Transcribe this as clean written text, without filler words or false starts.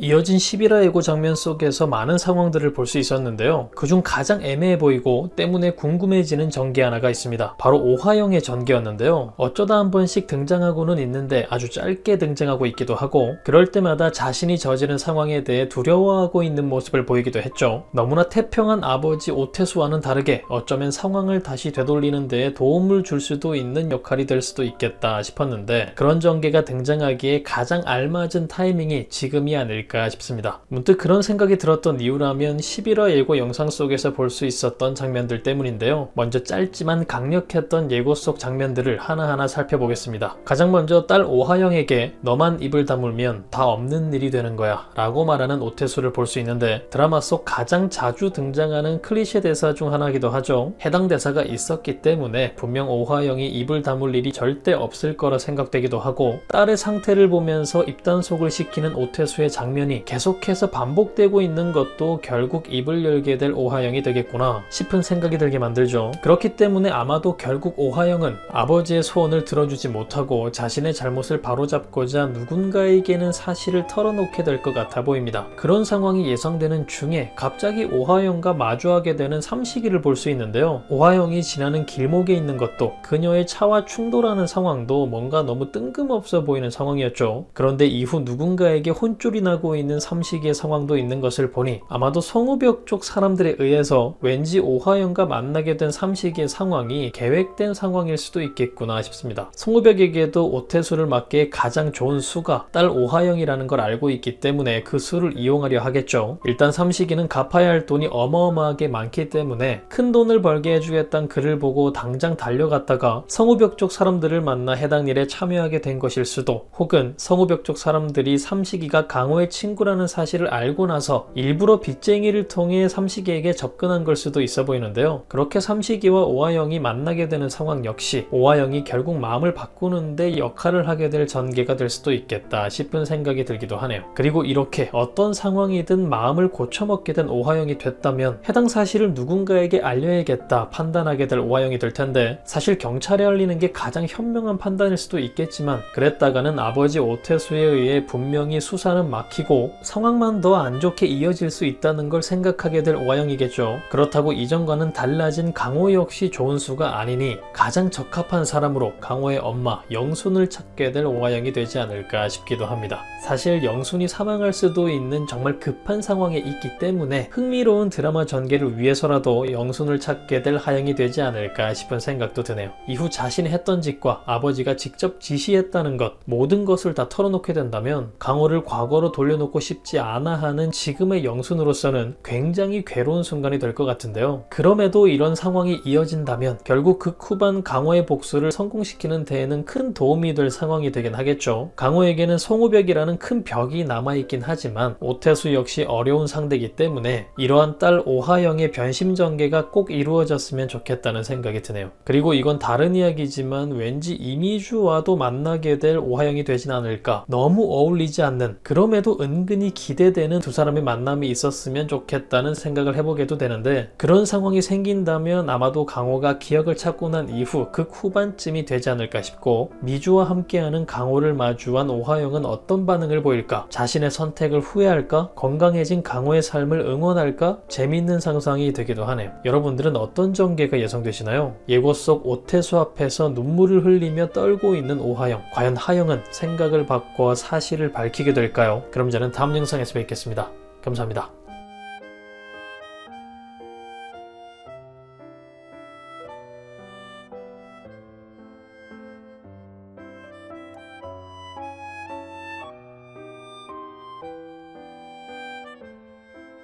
이어진 11화 예고 장면 속에서 많은 상황들을 볼 수 있었는데요. 그중 가장 애매해 보이고 때문에 궁금해지는 전개 하나가 있습니다. 바로 오화영의 전개였는데요. 어쩌다 한 번씩 등장하고는 있는데 아주 짧게 등장하고 있기도 하고, 그럴 때마다 자신이 저지른 상황에 대해 두려워하고 있는 모습을 보이기도 했죠. 너무나 태평한 아버지 오태수와는 다르게 어쩌면 상황을 다시 되돌리는 데에 도움을 줄 수도 있는 역할이 될 수도 있겠다 싶었는데, 그런 전개가 등장하기에 가장 알맞은 타이밍이 지금이 아닐까 싶습니다. 문득 그런 생각이 들었던 이유라면 11화 예고 영상 속에서 볼 수 있었던 장면들 때문인데요. 먼저 짧지만 강력했던 예고 속 장면들을 하나하나 살펴보겠습니다. 가장 먼저 딸 오화영에게 너만 입을 다물면 다 없는 일이 되는 거야 라고 말하는 오태수를 볼 수 있는데, 드라마 속 가장 자주 등장하는 클리셰 대사 중 하나이기도 하죠. 해당 대사가 있었기 때문에 분명 오화영이 입을 다물 일이 절대 없을 거라 생각되기도 하고, 딸의 상태를 보면서 입단속을 시키는 오태수의 장면이 계속해서 반복되고 있는 것도 결국 입을 열게 될 오화영이 되겠구나 싶은 생각이 들게 만들죠. 그렇기 때문에 아마도 결국 오화영은 아버지의 소원을 들어주지 못하고 자신의 잘못을 바로잡고자 누군가에게는 사실을 털어놓게 될 것 같아 보입니다. 그런 상황이 예상되는 중에 갑자기 오화영과 마주하게 되는 삼식이를 볼 수 있는데요. 오화영이 지나는 길목에 있는 것도, 그녀의 차와 충돌하는 상황도 뭔가 너무 뜬금없어 보이는 상황이었죠. 그런데 이후 누군가에게 혼쭐이 나고 있는 삼식이의 상황도 있는 것을 보니 아마도 성우벽 쪽 사람들에 의해서 왠지 오화영과 만나게 된 삼식이의 상황이 계획된 상황일 수도 있겠구나 싶습니다. 성우벽에게도 오태수를 맞기에 가장 좋은 수가 딸 오화영이라는 걸 알고 있기 때문에 그 수를 이용하려 하겠죠. 일단 삼식이는 갚아야 할 돈이 어마어마하게 많기 때문에 큰 돈을 벌게 해주겠다는 글을 보고 당장 달려갔다가 성우벽 쪽 사람들을 만나 해당 일에 참여하게 된 것일 수도, 혹은 성우벽 쪽 사람들이 삼식이가 강호의 친구라는 사실을 알고 나서 일부러 빚쟁이를 통해 삼식이에게 접근한 걸 수도 있어 보이는데요. 그렇게 삼식이와 오화영이 만나게 되는 상황 역시 오화영이 결국 마음을 바꾸는데 역할을 하게 될 전개가 될 수도 있겠다 싶은 생각이 들기도 하네요. 그리고 이렇게 어떤 상황이든 마음을 고쳐먹게 된 오화영이 됐다면 해당 사실을 누군가에게 알려야겠다 판단하게 될 오화영이 될 텐데, 사실 경찰에 알리는 게 가장 현명한 판단일 수도 있겠지만, 그랬다가는 아버지 오태수에 의해 분명히 수사는 막히고 상황만 더 안 좋게 이어질 수 있다는 걸 생각하게 될 오화영이겠죠. 그렇다고 이전과는 달라진 강호 역시 좋은 수가 아니니 가장 적합한 사람으로 강호의 엄마 영순을 찾게 될 오화영이 되지 않을까 싶기도 합니다. 사실 영순이 사망할 수도 있는 정말 급한 상황에 있기 때문에 흥미로운 드라마 전개를 위해서라도 영순을 찾게 될 하영이 되지 않을까 싶은 생각도 드네요. 이후 자신이 했던 짓과 아버지가 직접 지시했다는 것, 모든 것을 다 털어놓게 된다면 강호를 과거로 돌려놓고 싶지 않아 하는 지금의 영순으로서는 굉장히 괴로운 순간이 될 것 같은데요. 그럼에도 이런 상황이 이어진다면 결국 극 후반 강호의 복수를 성공시키는 데에는 큰 도움이 될 상황이 되긴 하겠죠. 강호에게는 성우벽이라는 큰 벽이 남아있긴 하지만 오태수 역시 어려운 상대이기 때문에 이러한 딸 오화영의 변심 전개가 꼭 이루어졌으면 좋겠다는 생각이 드네요. 그리고 이건 다른 이야기지만 왠지 이미주와도 만나게 될 오화영이 되진 않을까, 너무 어울리지 않는, 그럼에도 은근히 기대되는 두 사람의 만남이 있었으면 좋겠다는 생각을 해보게도 되는데, 그런 상황이 생긴다면 아마도 강호가 기억을 찾고 난 이후 극 후반쯤이 되지 않을까 싶고, 미주와 함께하는 강호를 마주한 오화영은 어떤 반응을 보일까? 자신의 선택을 후회할까? 건강해진 강호의 삶을 응원할까? 재미있는 상상이 되기도 하네요. 여러분들은 어떤 전개가 예상되시나요? 예고 속 오태수 앞에서 눈물을 흘리며 떨고 있는 오화영, 과연 하영은 생각을 바꿔 사실을 밝히게 될까요? 그럼 저는 다음 영상에서 뵙겠습니다. 감사합니다.